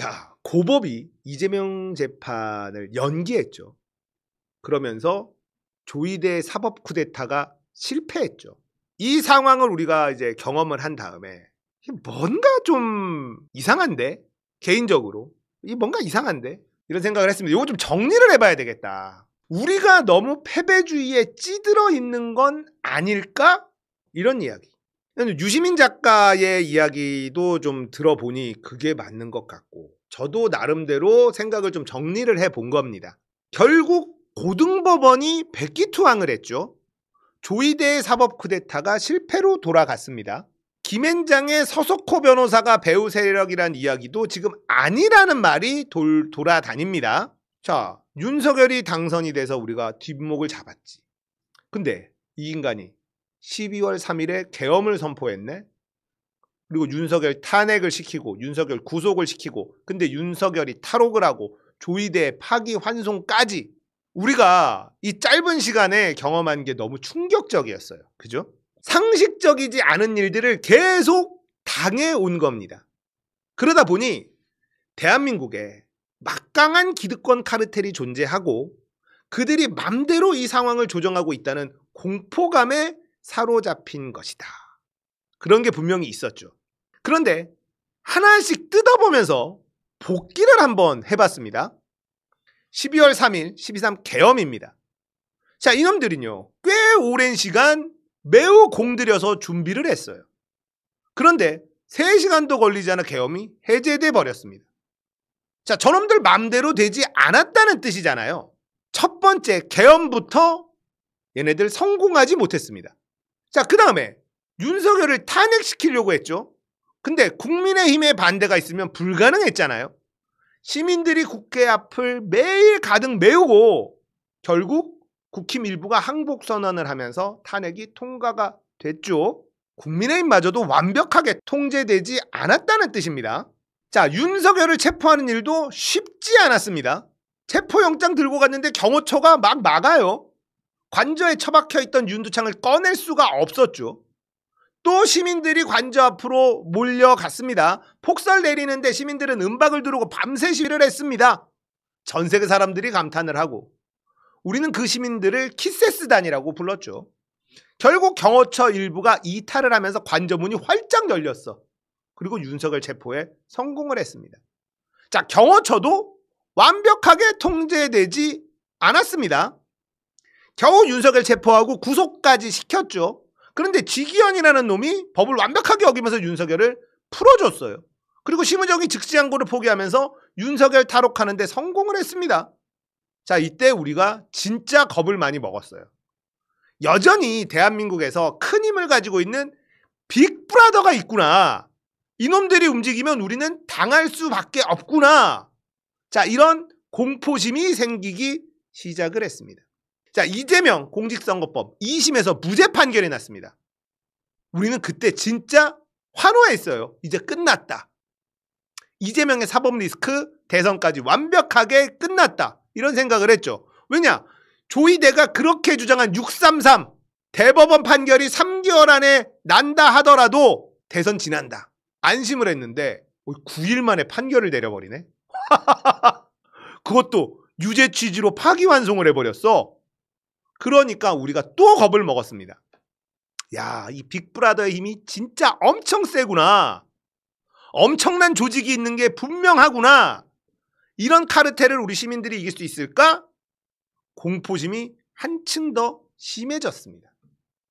자, 고법이 이재명 재판을 연기했죠. 그러면서 조이대 사법 쿠데타가 실패했죠. 이 상황을 우리가 이제 경험을 한 다음에 뭔가 좀 이상한데? 개인적으로 이 뭔가 이상한데? 이런 생각을 했습니다. 이거 좀 정리를 해봐야 되겠다. 우리가 너무 패배주의에 찌들어 있는 건 아닐까? 이런 이야기. 유시민 작가의 이야기도 좀 들어보니 그게 맞는 것 같고, 저도 나름대로 생각을 좀 정리를 해본 겁니다. 결국 고등법원이 백기투항을 했죠. 조이대의 사법 쿠데타가 실패로 돌아갔습니다. 김앤장의 서석호 변호사가 배후 세력이란 이야기도 지금 아니라는 말이 돌아다닙니다. 자, 윤석열이 당선이 돼서 우리가 뒷목을 잡았지. 근데 이 인간이 12월 3일에 계엄을 선포했네. 그리고 윤석열 탄핵을 시키고 윤석열 구속을 시키고, 근데 윤석열이 탈옥을 하고 조이대 파기 환송까지 우리가 이 짧은 시간에 경험한 게 너무 충격적이었어요. 그죠? 상식적이지 않은 일들을 계속 당해온 겁니다. 그러다 보니 대한민국에 막강한 기득권 카르텔이 존재하고 그들이 맘대로 이 상황을 조정하고 있다는 공포감에 사로잡힌 것이다. 그런 게 분명히 있었죠. 그런데 하나씩 뜯어보면서 복기를 한번 해봤습니다. 12월 3일 12.3 계엄입니다. 자, 이놈들은요, 꽤 오랜 시간 매우 공들여서 준비를 했어요. 그런데 3시간도 걸리지 않아 계엄이 해제돼 버렸습니다. 자, 저놈들 맘대로 되지 않았다는 뜻이잖아요. 첫 번째 계엄부터 얘네들 성공하지 못했습니다. 자, 그 다음에 윤석열을 탄핵시키려고 했죠. 근데 국민의힘의 반대가 있으면 불가능했잖아요. 시민들이 국회 앞을 매일 가득 메우고 결국 국힘 일부가 항복선언을 하면서 탄핵이 통과가 됐죠. 국민의힘마저도 완벽하게 통제되지 않았다는 뜻입니다. 자, 윤석열을 체포하는 일도 쉽지 않았습니다. 체포영장 들고 갔는데 경호처가 막 막아요. 관저에 처박혀 있던 윤두창을 꺼낼 수가 없었죠. 또 시민들이 관저 앞으로 몰려갔습니다. 폭설 내리는데 시민들은 은박을 두르고 밤새 시위를 했습니다. 전 세계 사람들이 감탄을 하고 우리는 그 시민들을 키세스단이라고 불렀죠. 결국 경호처 일부가 이탈을 하면서 관저 문이 활짝 열렸어. 그리고 윤석열 체포에 성공을 했습니다. 자, 경호처도 완벽하게 통제되지 않았습니다. 겨우 윤석열 체포하고 구속까지 시켰죠. 그런데 지기현이라는 놈이 법을 완벽하게 어기면서 윤석열을 풀어줬어요. 그리고 심의정이 즉시항고를 포기하면서 윤석열 탈옥하는데 성공을 했습니다. 자, 이때 우리가 진짜 겁을 많이 먹었어요. 여전히 대한민국에서 큰 힘을 가지고 있는 빅브라더가 있구나. 이놈들이 움직이면 우리는 당할 수밖에 없구나. 자, 이런 공포심이 생기기 시작을 했습니다. 자, 이재명 공직선거법 2심에서 무죄 판결이 났습니다. 우리는 그때 진짜 환호했어요. 이제 끝났다. 이재명의 사법 리스크 대선까지 완벽하게 끝났다. 이런 생각을 했죠. 왜냐? 조이대가 그렇게 주장한 633 대법원 판결이 3개월 안에 난다 하더라도 대선 지난다. 안심을 했는데 9일 만에 판결을 내려버리네. 그것도 유죄 취지로 파기환송을 해버렸어. 그러니까 우리가 또 겁을 먹었습니다. 야, 이 빅브라더의 힘이 진짜 엄청 세구나. 엄청난 조직이 있는 게 분명하구나. 이런 카르텔을 우리 시민들이 이길 수 있을까? 공포심이 한층 더 심해졌습니다.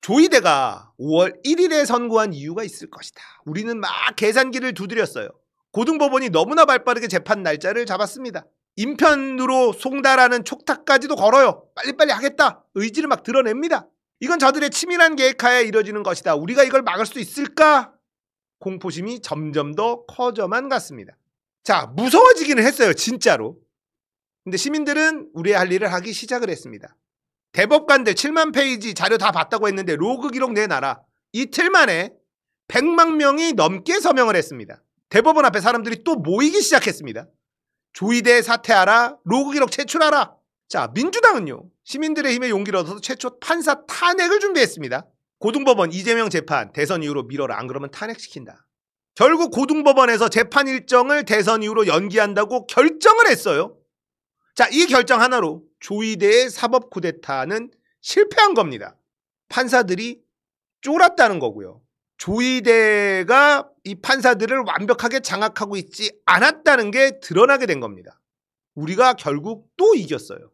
조이대가 5월 1일에 선고한 이유가 있을 것이다. 우리는 막 계산기를 두드렸어요. 고등법원이 너무나 발빠르게 재판 날짜를 잡았습니다. 인편으로 송달하는 촉탁까지도 걸어요. 빨리빨리 하겠다. 의지를 막 드러냅니다. 이건 저들의 치밀한 계획하에 이뤄지는 것이다. 우리가 이걸 막을 수 있을까? 공포심이 점점 더 커져만 갔습니다. 자, 무서워지기는 했어요. 진짜로. 근데 시민들은 우리의 할 일을 하기 시작을 했습니다. 대법관들 7만 페이지 자료 다 봤다고 했는데 로그 기록 내놔라. 이틀 만에 100만 명이 넘게 서명을 했습니다. 대법원 앞에 사람들이 또 모이기 시작했습니다. 조이대 사퇴하라. 로그 기록 제출하라. 자, 민주당은요. 시민들의 힘에 용기를 얻어서 최초 판사 탄핵을 준비했습니다. 고등법원 이재명 재판 대선 이후로 미뤄라. 안 그러면 탄핵시킨다. 결국 고등법원에서 재판 일정을 대선 이후로 연기한다고 결정을 했어요. 자, 이 결정 하나로 조이대의 사법 쿠데타는 실패한 겁니다. 판사들이 쫄았다는 거고요. 조이대가 이 판사들을 완벽하게 장악하고 있지 않았다는 게 드러나게 된 겁니다. 우리가 결국 또 이겼어요.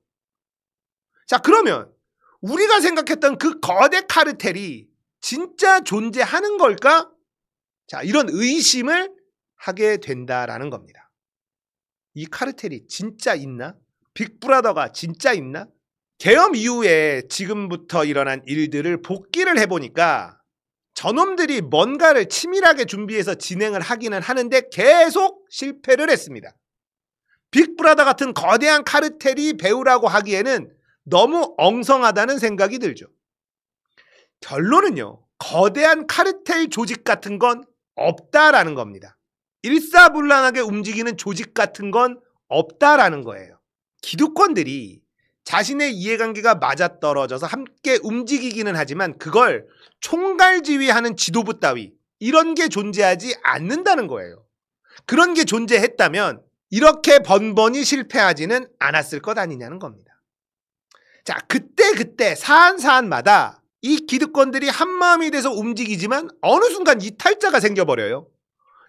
자, 그러면 우리가 생각했던 그 거대 카르텔이 진짜 존재하는 걸까? 자, 이런 의심을 하게 된다라는 겁니다. 이 카르텔이 진짜 있나? 빅브라더가 진짜 있나? 계엄 이후에 지금부터 일어난 일들을 복기를 해보니까 저놈들이 뭔가를 치밀하게 준비해서 진행을 하기는 하는데 계속 실패를 했습니다. 빅브라더 같은 거대한 카르텔이 배우라고 하기에는 너무 엉성하다는 생각이 들죠. 결론은요, 거대한 카르텔 조직 같은 건 없다라는 겁니다. 일사불란하게 움직이는 조직 같은 건 없다라는 거예요. 기득권들이 자신의 이해관계가 맞아떨어져서 함께 움직이기는 하지만 그걸 총괄지휘하는 지도부 따위 이런 게 존재하지 않는다는 거예요. 그런 게 존재했다면 이렇게 번번이 실패하지는 않았을 것 아니냐는 겁니다. 자, 그때 사안마다 이 기득권들이 한마음이 돼서 움직이지만 어느 순간 이탈자가 생겨버려요.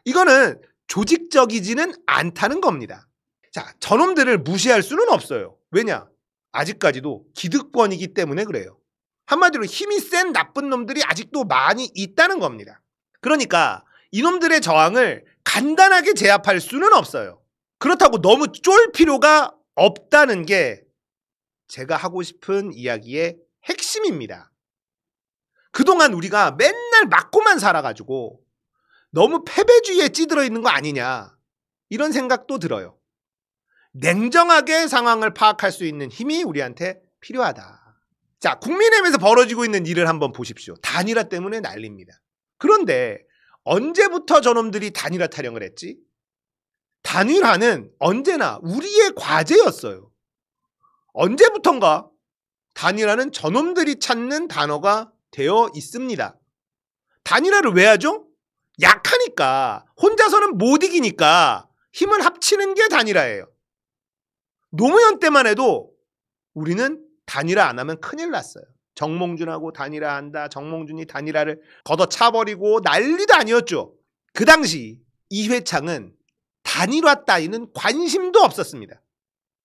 이거는 조직적이지는 않다는 겁니다. 자, 저놈들을 무시할 수는 없어요. 왜냐? 아직까지도 기득권이기 때문에 그래요. 한마디로 힘이 센 나쁜 놈들이 아직도 많이 있다는 겁니다. 그러니까 이놈들의 저항을 간단하게 제압할 수는 없어요. 그렇다고 너무 쫄 필요가 없다는 게 제가 하고 싶은 이야기의 핵심입니다. 그동안 우리가 맨날 맞고만 살아가지고 너무 패배주의에 찌들어 있는 거 아니냐 이런 생각도 들어요. 냉정하게 상황을 파악할 수 있는 힘이 우리한테 필요하다. 자, 국민의힘에서 벌어지고 있는 일을 한번 보십시오. 단일화 때문에 난립니다. 그런데 언제부터 저놈들이 단일화 타령을 했지? 단일화는 언제나 우리의 과제였어요. 언제부턴가 단일화는 저놈들이 찾는 단어가 되어 있습니다. 단일화를 왜 하죠? 약하니까, 혼자서는 못 이기니까 힘을 합치는 게 단일화예요. 노무현 때만 해도 우리는 단일화 안 하면 큰일 났어요. 정몽준하고 단일화한다. 정몽준이 단일화를 걷어차버리고 난리도 아니었죠. 그 당시 이회창은 단일화 따위는 관심도 없었습니다.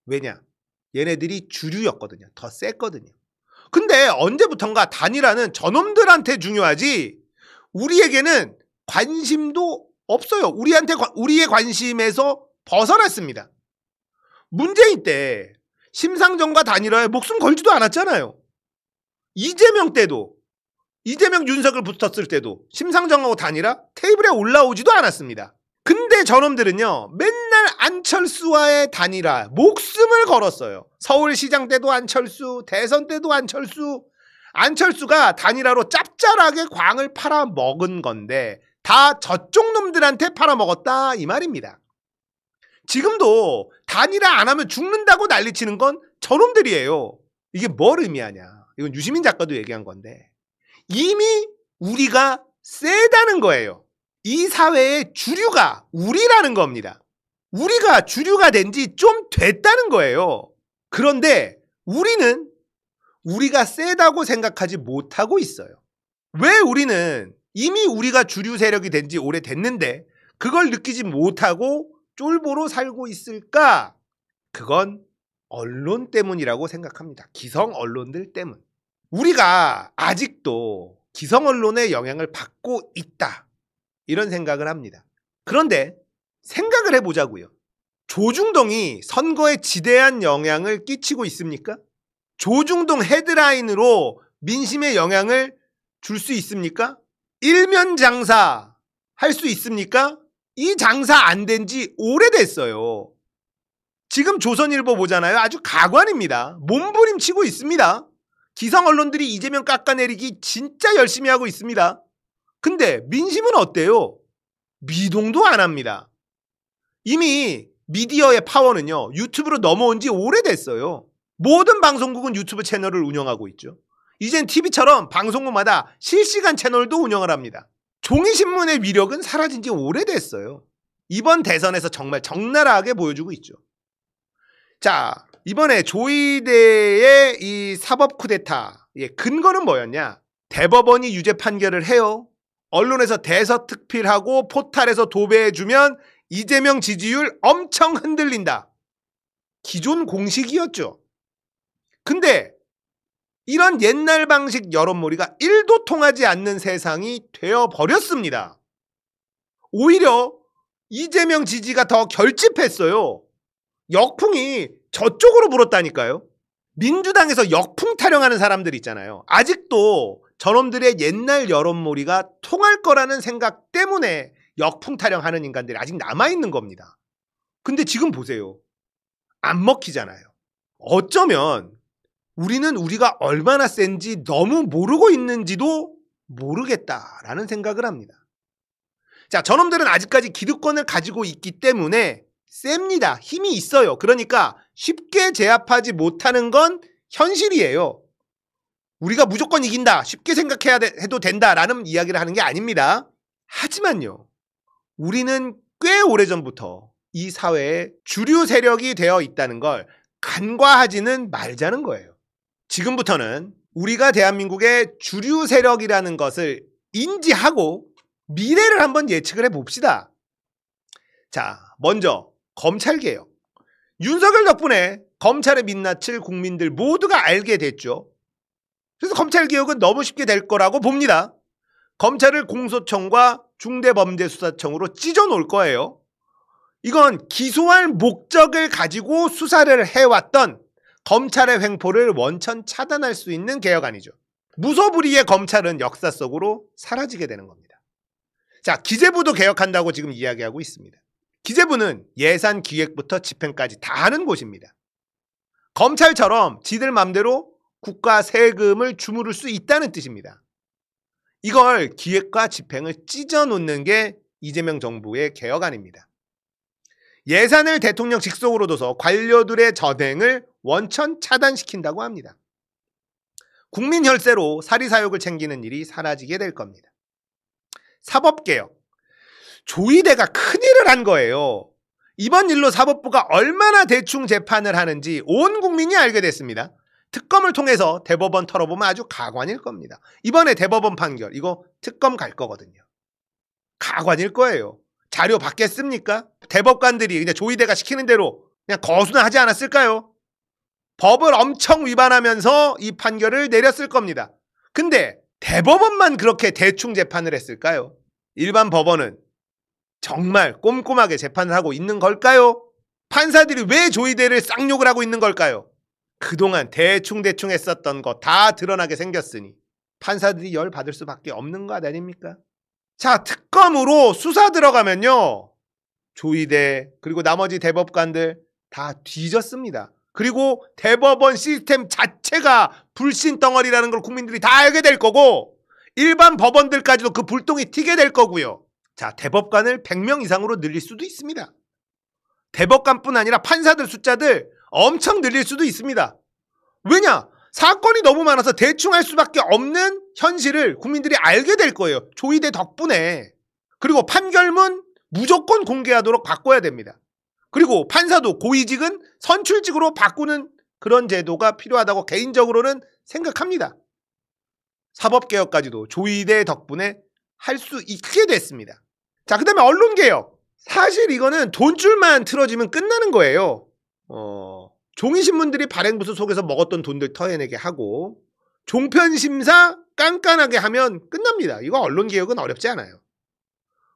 왜냐? 얘네들이 주류였거든요. 더 셌거든요. 근데 언제부턴가 단일화는 저놈들한테 중요하지 우리에게는 관심도 없어요. 우리의 관심에서 벗어났습니다. 문재인 때 심상정과 단일화에 목숨 걸지도 않았잖아요. 이재명 때도, 이재명 윤석열 붙었을 때도 심상정하고 단일화 테이블에 올라오지도 않았습니다. 근데 저놈들은요 맨날 안철수와의 단일화 목숨을 걸었어요. 서울시장 때도 안철수, 대선 때도 안철수. 안철수가 단일화로 짭짤하게 광을 팔아먹은 건데 다 저쪽 놈들한테 팔아먹었다 이 말입니다. 지금도 단일화 안 하면 죽는다고 난리치는 건 저놈들이에요. 이게 뭘 의미하냐? 이건 유시민 작가도 얘기한 건데 이미 우리가 세다는 거예요. 이 사회의 주류가 우리라는 겁니다. 우리가 주류가 된 지 좀 됐다는 거예요. 그런데 우리는 우리가 세다고 생각하지 못하고 있어요. 왜 우리는 이미 우리가 주류 세력이 된 지 오래됐는데 그걸 느끼지 못하고 쫄보로 살고 있을까? 그건 언론 때문이라고 생각합니다. 기성 언론들 때문. 우리가 아직도 기성 언론의 영향을 받고 있다. 이런 생각을 합니다. 그런데 생각을 해보자고요. 조중동이 선거에 지대한 영향을 끼치고 있습니까? 조중동 헤드라인으로 민심에 영향을 줄 수 있습니까? 일면 장사 할 수 있습니까? 이 장사 안 된 지 오래됐어요. 지금 조선일보 보잖아요. 아주 가관입니다. 몸부림치고 있습니다. 기성 언론들이 이재명 깎아내리기 진짜 열심히 하고 있습니다. 근데 민심은 어때요? 미동도 안 합니다. 이미 미디어의 파워는요. 유튜브로 넘어온 지 오래됐어요. 모든 방송국은 유튜브 채널을 운영하고 있죠. 이젠 TV처럼 방송국마다 실시간 채널도 운영을 합니다. 종이신문의 위력은 사라진 지 오래됐어요. 이번 대선에서 정말 적나라하게 보여주고 있죠. 자, 이번에 조이대의 이 사법 쿠데타의 근거는 뭐였냐? 대법원이 유죄 판결을 해요. 언론에서 대서특필하고 포탈에서 도배해주면 이재명 지지율 엄청 흔들린다. 기존 공식이었죠. 근데 이런 옛날 방식 여론몰이가 1도 통하지 않는 세상이 되어버렸습니다. 오히려 이재명 지지가 더 결집했어요. 역풍이 저쪽으로 불었다니까요. 민주당에서 역풍 타령하는 사람들 있잖아요. 아직도 저놈들의 옛날 여론몰이가 통할 거라는 생각 때문에 역풍 타령하는 인간들이 아직 남아있는 겁니다. 근데 지금 보세요. 안 먹히잖아요. 어쩌면 우리는 우리가 얼마나 센지 너무 모르고 있는지도 모르겠다라는 생각을 합니다. 자, 저놈들은 아직까지 기득권을 가지고 있기 때문에 셉니다. 힘이 있어요. 그러니까 쉽게 제압하지 못하는 건 현실이에요. 우리가 무조건 이긴다, 쉽게 생각해야 해도 된다라는 이야기를 하는 게 아닙니다. 하지만요, 우리는 꽤 오래전부터 이 사회에 주류 세력이 되어 있다는 걸 간과하지는 말자는 거예요. 지금부터는 우리가 대한민국의 주류 세력이라는 것을 인지하고 미래를 한번 예측을 해봅시다. 자, 먼저 검찰개혁. 윤석열 덕분에 검찰의 민낯을 국민들 모두가 알게 됐죠. 그래서 검찰개혁은 너무 쉽게 될 거라고 봅니다. 검찰을 공소청과 중대범죄수사청으로 찢어놓을 거예요. 이건 기소할 목적을 가지고 수사를 해왔던 검찰의 횡포를 원천 차단할 수 있는 개혁안이죠. 무소불위의 검찰은 역사 속으로 사라지게 되는 겁니다. 자, 기재부도 개혁한다고 지금 이야기하고 있습니다. 기재부는 예산 기획부터 집행까지 다 하는 곳입니다. 검찰처럼 지들 맘대로 국가 세금을 주무를 수 있다는 뜻입니다. 이걸 기획과 집행을 찢어놓는 게 이재명 정부의 개혁안입니다. 예산을 대통령 직속으로 둬서 관료들의 전횡을 원천 차단시킨다고 합니다. 국민 혈세로 사리사욕을 챙기는 일이 사라지게 될 겁니다. 사법개혁. 조이대가 큰일을 한 거예요. 이번 일로 사법부가 얼마나 대충 재판을 하는지 온 국민이 알게 됐습니다. 특검을 통해서 대법원 털어보면 아주 가관일 겁니다. 이번에 대법원 판결, 이거 특검 갈 거거든요. 가관일 거예요. 자료 받겠습니까? 대법관들이 그냥 조이대가 시키는 대로 그냥 거수는 하지 않았을까요? 법을 엄청 위반하면서 이 판결을 내렸을 겁니다. 근데 대법원만 그렇게 대충 재판을 했을까요? 일반 법원은 정말 꼼꼼하게 재판을 하고 있는 걸까요? 판사들이 왜 조이대를 쌍욕을 하고 있는 걸까요? 그동안 대충 했었던 거 다 드러나게 생겼으니 판사들이 열 받을 수밖에 없는 거 아닙니까? 자, 특검으로 수사 들어가면요, 조이대 그리고 나머지 대법관들 다 뒤졌습니다. 그리고 대법원 시스템 자체가 불신 덩어리라는 걸 국민들이 다 알게 될 거고 일반 법원들까지도 그 불똥이 튀게 될 거고요. 자, 대법관을 100명 이상으로 늘릴 수도 있습니다. 대법관뿐 아니라 판사들 숫자들 엄청 늘릴 수도 있습니다. 왜냐? 사건이 너무 많아서 대충 할 수밖에 없는 현실을 국민들이 알게 될 거예요. 조이대 덕분에. 그리고 판결문 무조건 공개하도록 바꿔야 됩니다. 그리고 판사도 고위직은 선출직으로 바꾸는 그런 제도가 필요하다고 개인적으로는 생각합니다. 사법개혁까지도 조이대 덕분에 할 수 있게 됐습니다. 자, 그 다음에 언론개혁. 사실 이거는 돈줄만 틀어지면 끝나는 거예요. 종이신문들이 발행부서 속에서 먹었던 돈들 터해내게 하고 종편심사 깐깐하게 하면 끝납니다. 이거 언론개혁은 어렵지 않아요.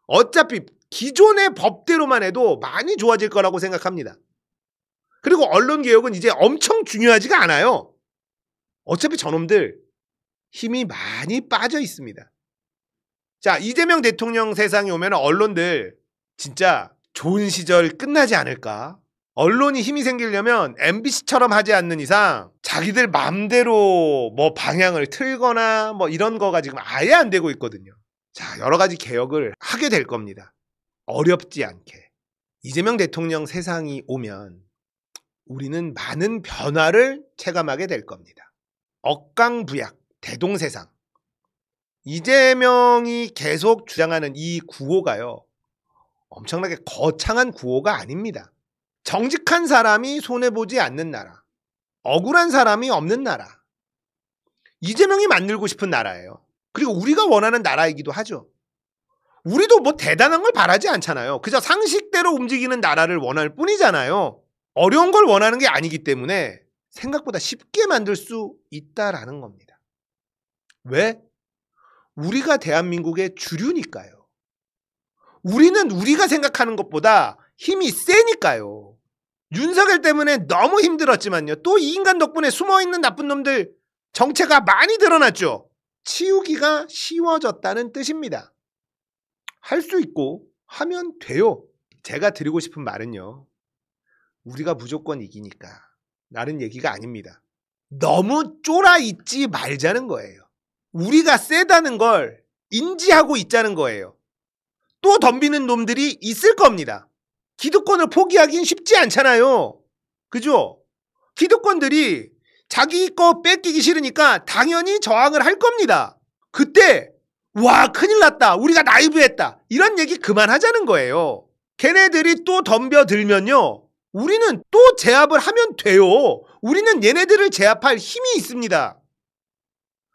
어차피 기존의 법대로만 해도 많이 좋아질 거라고 생각합니다. 그리고 언론개혁은 이제 엄청 중요하지가 않아요. 어차피 저놈들 힘이 많이 빠져 있습니다. 자, 이재명 대통령 세상에 오면 언론들 진짜 좋은 시절 끝나지 않을까? 언론이 힘이 생기려면 MBC처럼 하지 않는 이상 자기들 맘대로 뭐 방향을 틀거나 뭐 이런 거가 지금 아예 안 되고 있거든요. 자, 여러 가지 개혁을 하게 될 겁니다. 어렵지 않게. 이재명 대통령 세상이 오면 우리는 많은 변화를 체감하게 될 겁니다. 억강부약, 대동세상. 이재명이 계속 주장하는 이 구호가요, 엄청나게 거창한 구호가 아닙니다. 정직한 사람이 손해보지 않는 나라, 억울한 사람이 없는 나라, 이재명이 만들고 싶은 나라예요. 그리고 우리가 원하는 나라이기도 하죠. 우리도 뭐 대단한 걸 바라지 않잖아요. 그저 상식대로 움직이는 나라를 원할 뿐이잖아요. 어려운 걸 원하는 게 아니기 때문에 생각보다 쉽게 만들 수 있다라는 겁니다. 왜? 우리가 대한민국의 주류니까요. 우리는 우리가 생각하는 것보다 힘이 세니까요. 윤석열 때문에 너무 힘들었지만요. 또 이 인간 덕분에 숨어있는 나쁜 놈들 정체가 많이 드러났죠. 치우기가 쉬워졌다는 뜻입니다. 할 수 있고 하면 돼요. 제가 드리고 싶은 말은요, 우리가 무조건 이기니까 라는 얘기가 아닙니다. 너무 쫄아 있지 말자는 거예요. 우리가 세다는 걸 인지하고 있자는 거예요. 또 덤비는 놈들이 있을 겁니다. 기득권을 포기하긴 쉽지 않잖아요. 그죠? 기득권들이 자기 거 뺏기기 싫으니까 당연히 저항을 할 겁니다. 그때 와, 큰일 났다, 우리가 나이브했다, 이런 얘기 그만하자는 거예요. 걔네들이 또 덤벼들면요, 우리는 또 제압을 하면 돼요. 우리는 얘네들을 제압할 힘이 있습니다.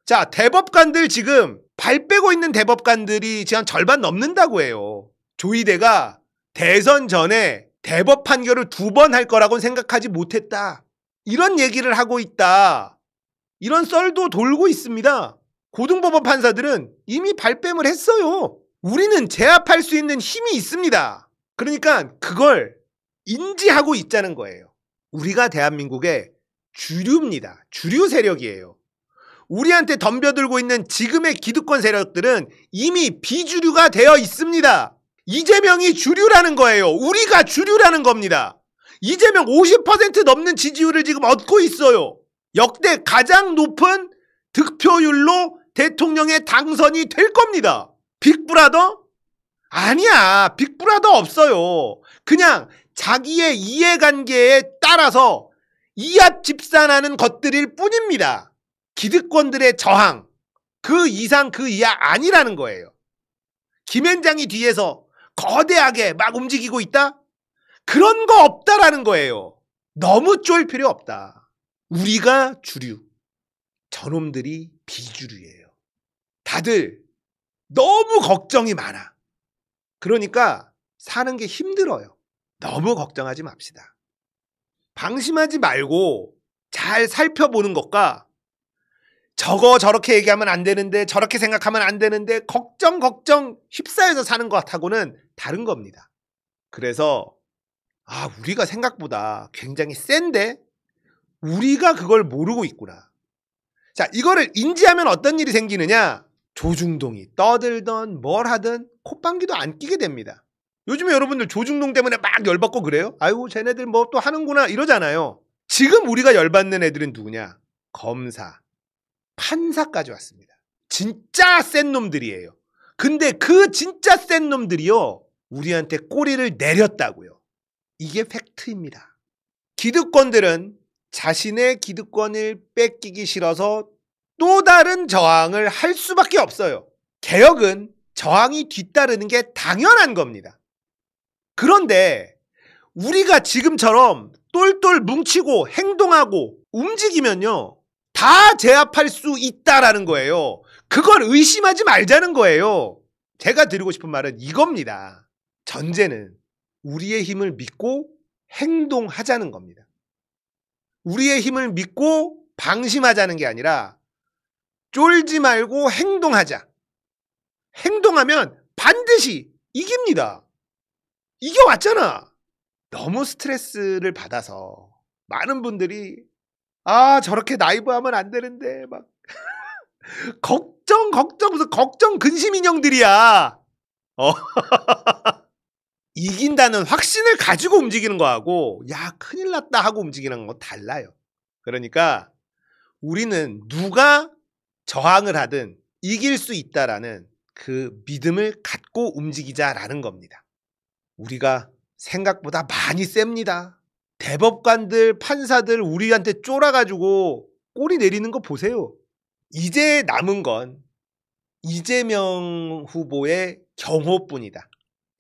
자, 대법관들 지금 발 빼고 있는 대법관들이 지금 절반 넘는다고 해요. 조희대가 대선 전에 대법 판결을 2번 할 거라고는 생각하지 못했다, 이런 얘기를 하고 있다. 이런 썰도 돌고 있습니다. 고등법원 판사들은 이미 발뺌을 했어요. 우리는 제압할 수 있는 힘이 있습니다. 그러니까 그걸 인지하고 있자는 거예요. 우리가 대한민국의 주류입니다. 주류 세력이에요. 우리한테 덤벼들고 있는 지금의 기득권 세력들은 이미 비주류가 되어 있습니다. 이재명이 주류라는 거예요. 우리가 주류라는 겁니다. 이재명 50% 넘는 지지율을 지금 얻고 있어요. 역대 가장 높은 득표율로 대통령에 당선이 될 겁니다. 빅브라더? 아니야. 빅브라더 없어요. 그냥 자기의 이해관계에 따라서 이합 집산하는 것들일 뿐입니다. 기득권들의 저항, 그 이상 그 이하 아니라는 거예요. 김앤장이 뒤에서 거대하게 막 움직이고 있다? 그런 거 없다라는 거예요. 너무 쫄 필요 없다. 우리가 주류, 저놈들이 비주류예요. 다들 너무 걱정이 많아. 그러니까 사는 게 힘들어요. 너무 걱정하지 맙시다. 방심하지 말고 잘 살펴보는 것과 저거 저렇게 얘기하면 안 되는데, 저렇게 생각하면 안 되는데 걱정 휩싸여서 사는 것하고는 다른 겁니다. 그래서 우리가 생각보다 굉장히 센데 우리가 그걸 모르고 있구나. 자, 이거를 인지하면 어떤 일이 생기느냐? 조중동이 떠들던 뭘 하든 콧방귀도 안 끼게 됩니다. 요즘에 여러분들 조중동 때문에 막 열받고 그래요? 아이고, 쟤네들 뭐 또 하는구나 이러잖아요. 지금 우리가 열받는 애들은 누구냐? 검사, 판사까지 왔습니다. 진짜 센 놈들이에요. 근데 그 진짜 센 놈들이요, 우리한테 꼬리를 내렸다고요. 이게 팩트입니다. 기득권들은 자신의 기득권을 뺏기기 싫어서 또 다른 저항을 할 수밖에 없어요. 개혁은 저항이 뒤따르는 게 당연한 겁니다. 그런데 우리가 지금처럼 똘똘 뭉치고 행동하고 움직이면요, 다 제압할 수 있다라는 거예요. 그걸 의심하지 말자는 거예요. 제가 드리고 싶은 말은 이겁니다. 전제는 우리의 힘을 믿고 행동하자는 겁니다. 우리의 힘을 믿고 방심하자는 게 아니라 쫄지 말고 행동하자. 행동하면 반드시 이깁니다. 이겨왔잖아. 너무 스트레스를 받아서 많은 분들이 저렇게 나이브하면 안 되는데 막 무슨 걱정 근심 인형들이야. 이긴다는 확신을 가지고 움직이는 거하고 큰일 났다 하고 움직이는 거 달라요. 그러니까 우리는 누가 저항을 하든 이길 수 있다라는 그 믿음을 갖고 움직이자라는 겁니다. 우리가 생각보다 많이 셉니다. 대법관들, 판사들 우리한테 쫄아가지고 꼬리 내리는 거 보세요. 이제 남은 건 이재명 후보의 경호뿐이다.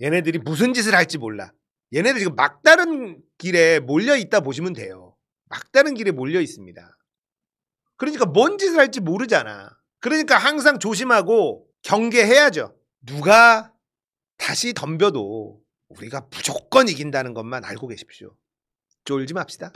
얘네들이 무슨 짓을 할지 몰라. 얘네들 지금 막다른 길에 몰려 있다 보시면 돼요. 막다른 길에 몰려 있습니다. 그러니까 뭔 짓을 할지 모르잖아. 그러니까 항상 조심하고 경계해야죠. 누가 다시 덤벼도 우리가 무조건 이긴다는 것만 알고 계십시오. 쫄지 맙시다.